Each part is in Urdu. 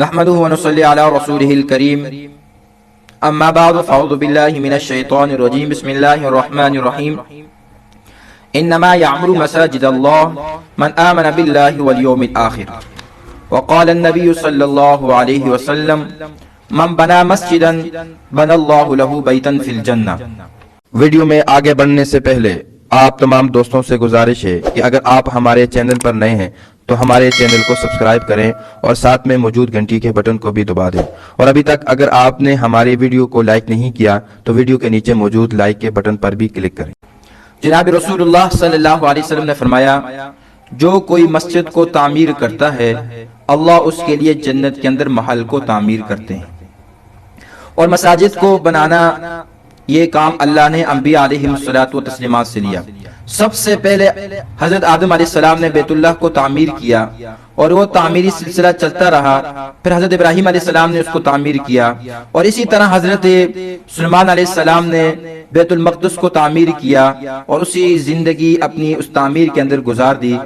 نحمده ونصلي على رسوله الكريم اما بعد فاعوذ بالله من الشيطان الرجيم بسم الله الرحمن الرحيم انما يعمر مساجد الله من آمن بالله واليوم الآخر وقال النبي صلى الله عليه وسلم من بنى مسجدا بنى الله له بيتا في الجنة۔ ویڈیو میں آگے بڑھنے سے پہلے آپ تمام دوستوں سے گزارش ہے کہ اگر آپ ہمارے چینل پر نئے ہیں تو ہمارے چینل کو سبسکرائب کریں اور ساتھ میں موجود گھنٹی کے بٹن کو بھی دبا دیں، اور ابھی تک اگر آپ نے ہماری ویڈیو کو لائک نہیں کیا تو ویڈیو کے نیچے موجود لائک کے بٹن پر بھی کلک کریں۔ جناب رسول اللہ صلی اللہ علیہ وسلم نے فرمایا، جو کوئی مسجد کو تعمیر کرتا ہے اللہ اس کے لیے جنت کے اندر محل کو تعمیر کرتے ہیں۔ اور مساجد کو بنانا یہ کام اللہ نے انبیاء علیہ الصلوۃ والتسلیمات سے لیا۔ سب سے پہلے حضرت آدم علیہ السلام نے بیت اللہ کو تعمیر کیا اور وہ تعمیری سلسلہ چلتا رہا، پھر حضرت ابراہیم علیہ السلام نے اس کو تعمیر کیا، اور اسی طرح حضرت سلیمان علیہ السلام نے بیت المقدس کو تعمیر کیا اور اسی زندگی اپنی اس تعمیر کے اندر گزار دی۔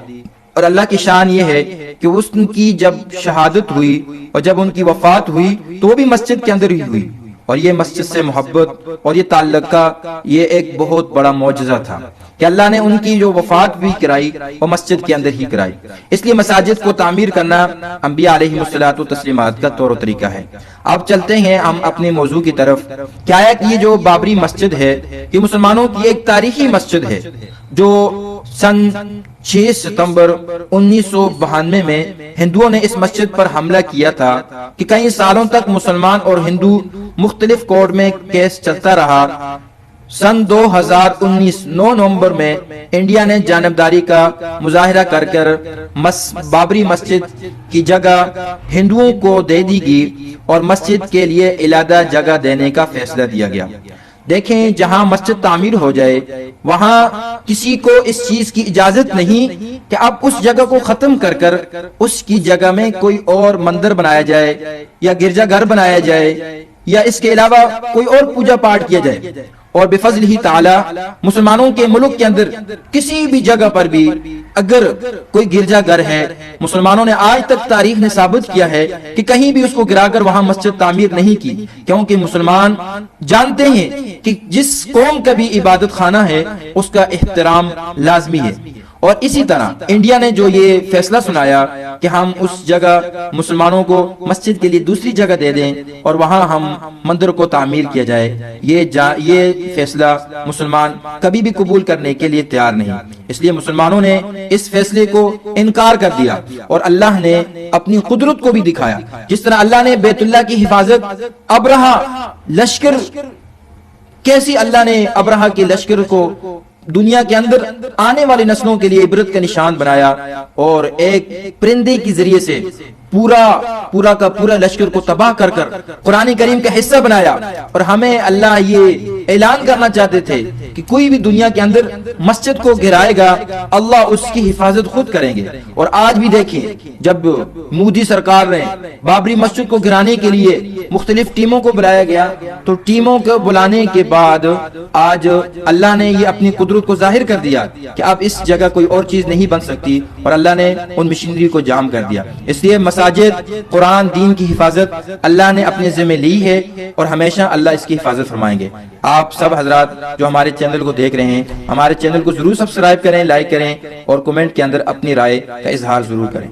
اور اللہ کی شان یہ ہے کہ اس کی جب شہادت ہوئی اور جب ان کی وفات ہوئی تو وہ بھی مسجد کے اندر ہی ہوئی، اور یہ مسجد سے محبت اور یہ تعلق کا یہ ایک بہت بڑا معجزہ تھا کہ اللہ نے ان کی جو وفات بھی کرائی وہ مسجد کے اندر ہی کرائی۔ اس لیے مساجد کو تعمیر کرنا انبیاء علیہ الصلوۃ والتسلیمات کا طور و طریقہ ہے۔ اب چلتے ہیں ہم اپنے موضوع کی طرف۔ کیا ہے کہ یہ جو بابری مسجد ہے یہ مسلمانوں کی ایک تاریخی مسجد ہے جو سن 6 ستمبر 1992 میں ہندوؤں نے اس مسجد پر حملہ کیا تھا کہ کئی سالوں تک مسلمان اور ہندو مختلف کورٹ میں کیس چلتا رہا۔ سن 2019 9 نومبر میں انڈیا نے جانبداری کا مظاہرہ کر بابری مسجد کی جگہ ہندوؤں کو دے دی گئی اور مسجد کے لیے علیحدہ جگہ دینے کا فیصلہ دیا گیا۔ دیکھیں، جہاں مسجد تعمیر ہو جائے وہاں کسی کو اس چیز کی اجازت نہیں کہ اب اس جگہ کو ختم کر اس کی جگہ میں کوئی اور مندر بنایا جائے یا گرجا گھر بنایا جائے یا اس کے علاوہ کوئی اور پوجا پاٹ کیا جائے۔ اور بفضل ہی تعالی مسلمانوں کے ملک کے اندر کسی بھی جگہ پر بھی اگر کوئی گرجا گھر ہے، مسلمانوں نے آج تک تاریخ نے ثابت کیا ہے کہ کہیں بھی اس کو گرا کر وہاں مسجد تعمیر نہیں کی، کیونکہ مسلمان جانتے ہیں کہ جس قوم کا بھی عبادت خانہ ہے اس کا احترام لازمی ہے۔ اور اسی طرح انڈیا نے جو یہ فیصلہ سنایا کہ ہم اس جگہ مسلمانوں کو مسجد کے لیے دوسری جگہ دے دیں اور وہاں ہم مندر کو تعمیر کیا جائے، یہ فیصلہ مسلمان کبھی بھی قبول کرنے کے لیے تیار نہیں۔ اس لیے مسلمانوں نے اس فیصلے کو انکار کر دیا اور اللہ نے اپنی قدرت کو بھی دکھایا۔ جس طرح اللہ نے بیت اللہ کی حفاظت ابرہا لشکر، کیسی اللہ نے ابرہا کے لشکر کو دنیا کے اندر آنے والی نسلوں کے لیے عبرت کا نشان بنایا اور ایک پرندے کے ذریعے سے پورا کا پورا لشکر کو تباہ کر قرآن کریم کا حصہ بنایا۔ اور ہمیں اللہ یہ اعلان کرنا چاہتے تھے کہ کوئی بھی دنیا کے اندر مسجد کو گرائے گا اللہ اس کی حفاظت خود کریں گے۔ اور آج بھی دیکھیں، جب مودی سرکار نے بابری مسجد کو گرانے کے لیے مختلف ٹیموں کو بلایا گیا تو ٹیموں کو بلانے کے بعد آج اللہ نے یہ اپنی قدرت کو ظاہر کر دیا کہ اب اس جگہ کوئی اور چیز نہیں بن سکتی، اور اللہ نے ان مشینری کو جام کر دیا۔ اس لیے مساجد، قرآن، دین کی حفاظت اللہ نے اپنے ذمہ لی ہے اور ہمیشہ اللہ اس کی حفاظت فرمائیں گے۔ آپ سب حضرات جو ہمارے چینل کو دیکھ رہے ہیں ہمارے چینل کو ضرور سبسکرائب کریں، لائک کریں اور کمنٹ کے اندر اپنی رائے کا اظہار ضرور کریں۔